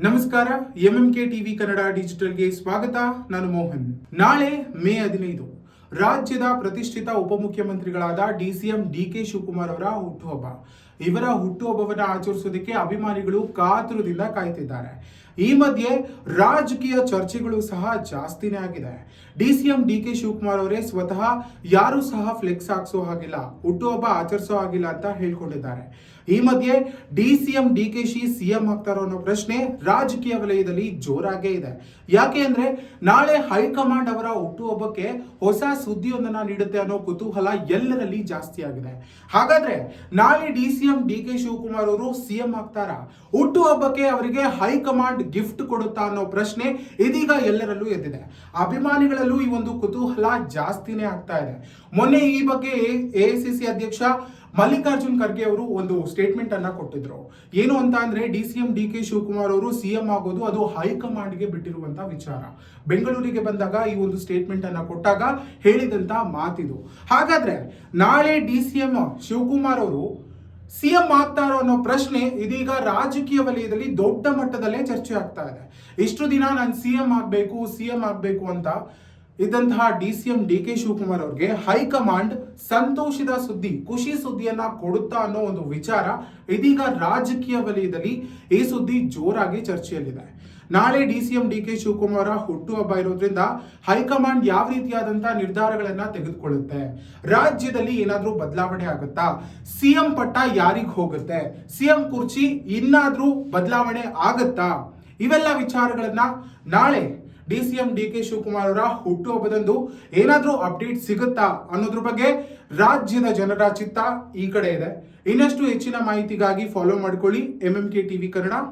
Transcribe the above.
ನಮಸ್ಕಾರ. MMK TV Kannada ಡಿಜಿಟಲ್ಗೆ ಸ್ವಾಗತ. ನಾನು ಮೋಹನ್. ನಾಳೆ ಮೇ 15 ರಾಜ್ಯದ ಪ್ರತಿಷ್ಠಿತ ಉಪಮುಖ್ಯಮಂತ್ರಿಗಳಾದ ಡಿಸಿಎಂ ಡಿಕೆ ಶಿವಕುಮಾರ್ ಅವರ ಹುಟ್ಟುಹಬ್ಬ. ಇವರ ಹುಟ್ಟುಹಬ್ಬವನ್ನು ಆಚರಿಸೋದಕ್ಕೆ ಅಭಿಮಾನಿಗಳು ಕಾತುರದಿಂದ ಕಾಯ್ತಿದ್ದಾರೆ. ಈ ಮಧ್ಯೆ ರಾಜಕೀಯ ಚರ್ಚೆಗಳು ಸಹ ಜಾಸ್ತಿನೇ ಆಗಿದೆ. ಡಿಸಿಎಂ ಡಿಕೆ ಶಿವಕುಮಾರ್ ಅವರೇ ಸ್ವತಃ ಯಾರು ಸಹ ಫ್ಲೆಕ್ಸ್ ಹಾಕ್ಸೋ ಹಾಗಿಲ್ಲ, ಹುಟ್ಟುಹಬ್ಬ ಆಚರಿಸೋ ಹಾಗಿಲ್ಲ ಅಂತ ಹೇಳ್ಕೊಂಡಿದ್ದಾರೆ. ಈ ಮಧ್ಯೆ ಡಿಸಿಎಂ ಡಿಕೆಶಿ ಸಿಎಂ ಆಗ್ತಾರೋ ಅನ್ನೋ ಪ್ರಶ್ನೆ ರಾಜಕೀಯ ವಲಯದಲ್ಲಿ ಜೋರಾಗೇ ಇದೆ. ಯಾಕೆ ಅಂದ್ರೆ ನಾಳೆ ಹೈಕಮಾಂಡ್ ಅವರ ಹುಟ್ಟುಹಬ್ಬಕ್ಕೆ ಹೊಸ ಸುದ್ದಿಯೊಂದನ್ನ ನೀಡುತ್ತೆ ಅನ್ನೋ ಕುತೂಹಲ ಎಲ್ಲರಲ್ಲಿ ಜಾಸ್ತಿ ಆಗಿದೆ. ಹಾಗಾದ್ರೆ ನಾಳೆ ಡಿಸಿಎಂ ಡಿಕೆ ಶಿವಕುಮಾರ್ ಅವರು ಸಿಎಂ ಆಗ್ತಾರಾ? ಹುಟ್ಟುಹಬ್ಬಕ್ಕೆ ಅವರಿಗೆ ಹೈಕಮಾಂಡ್ ಗಿಫ್ಟ್ ಕೊಡುತ್ತಾ ಅನ್ನೋ ಪ್ರಶ್ನೆ ಇದೀಗ ಎಲ್ಲರಲ್ಲೂ ಎದ್ದಿದೆ. ಅಭಿಮಾನಿಗಳಲ್ಲೂ ಈ ಒಂದು ಕುತೂಹಲ ಜಾಸ್ತಿನೇ ಆಗ್ತಾ ಇದೆ. ಮೊನ್ನೆ ಈ ಬಗ್ಗೆ ಎಐಸಿಸಿ ಅಧ್ಯಕ್ಷ ಮಲ್ಲಿಕಾರ್ಜುನ್ ಖರ್ಗೆ ಅವರು ಒಂದು ಸ್ಟೇಟ್ಮೆಂಟ್ ಅನ್ನ ಕೊಟ್ಟಿದ್ರು. ಏನು ಅಂತ ಅಂದ್ರೆ ಡಿಸಿಎಂ ಡಿಕೆ ಶಿವಕುಮಾರ್ ಅವರು ಸಿಎಂ ಆಗೋದು ಅದು ಹೈಕಮಾಂಡ್ಗೆ ಬಿಟ್ಟಿರುವಂತಹ ವಿಚಾರ. ಬೆಂಗಳೂರಿಗೆ ಬಂದಾಗ ಈ ಒಂದು ಸ್ಟೇಟ್ಮೆಂಟ್ ಅನ್ನ ಕೊಟ್ಟಾಗ ಹೇಳಿದಂತ ಮಾತಿದು. ಹಾಗಾದ್ರೆ ನಾಳೆ ಡಿಸಿಎಂ ಶಿವಕುಮಾರ್ ಅವರು ಸಿಎಂ ಆಗ್ತಾರೋ ಅನ್ನೋ ಪ್ರಶ್ನೆ ಇದೀಗ ರಾಜಕೀಯ ವಲಯದಲ್ಲಿ ದೊಡ್ಡ ಮಟ್ಟದಲ್ಲೇ ಚರ್ಚೆ ಆಗ್ತಾ ಇದೆ. ಇಷ್ಟು ದಿನ ನಾನು ಸಿಎಂ ಆಗ್ಬೇಕು ಅಂತ ಇದ್ದಂತಹ ಡಿಸಿಎಂ ಡಿಕೆ ಶಿವಕುಮಾರ್ ಅವ್ರಿಗೆ ಹೈಕಮಾಂಡ್ ಸಂತೋಷದ ಸುದ್ದಿ, ಖುಷಿ ಸುದ್ದಿಯನ್ನ ಕೊಡುತ್ತಾ ಅನ್ನೋ ಒಂದು ವಿಚಾರ ಇದೀಗ ರಾಜಕೀಯ ವಲಯದಲ್ಲಿ ಈ ಸುದ್ದಿ ಜೋರಾಗಿ ಚರ್ಚೆಯಲ್ಲಿದೆ. ನಾಳೆ ಡಿಸಿಎಂ ಡಿಕೆ ಶಿವಕುಮಾರ್ ಹುಟ್ಟುಹಬ್ಬ ಇರೋದ್ರಿಂದ ಹೈಕಮಾಂಡ್ ಯಾವ ರೀತಿಯಾದಂತಹ ನಿರ್ಧಾರಗಳನ್ನ ತೆಗೆದುಕೊಳ್ಳುತ್ತೆ, ರಾಜ್ಯದಲ್ಲಿ ಏನಾದ್ರೂ ಬದಲಾವಣೆ ಆಗುತ್ತಾ, ಸಿಎಂ ಪಟ್ಟ ಯಾರಿಗ್ ಹೋಗುತ್ತೆ, ಸಿಎಂ ಕುರ್ಚಿ ಇನ್ನಾದ್ರೂ ಬದಲಾವಣೆ ಆಗುತ್ತಾ, ಇವೆಲ್ಲ ವಿಚಾರಗಳನ್ನ ನಾಳೆ ಡಿಸಿಎಂ ಡಿಕೆ ಶಿವಕುಮಾರ್ ಅವರ ಹುಟ್ಟುಹಬ್ಬದಂದು ಏನಾದ್ರೂ ಅಪ್ಡೇಟ್ ಸಿಗುತ್ತಾ ಅನ್ನೋದ್ರ ಬಗ್ಗೆ ರಾಜ್ಯದ ಜನರ ಚಿತ್ತ ಈ ಕಡೆ ಇದೆ. ಇನ್ನಷ್ಟು ಹೆಚ್ಚಿನ ಮಾಹಿತಿಗಾಗಿ ಫಾಲೋ ಮಾಡ್ಕೊಳ್ಳಿ ಎಂಎಂಕೆ ಟಿವಿ ಕನ್ನಡ.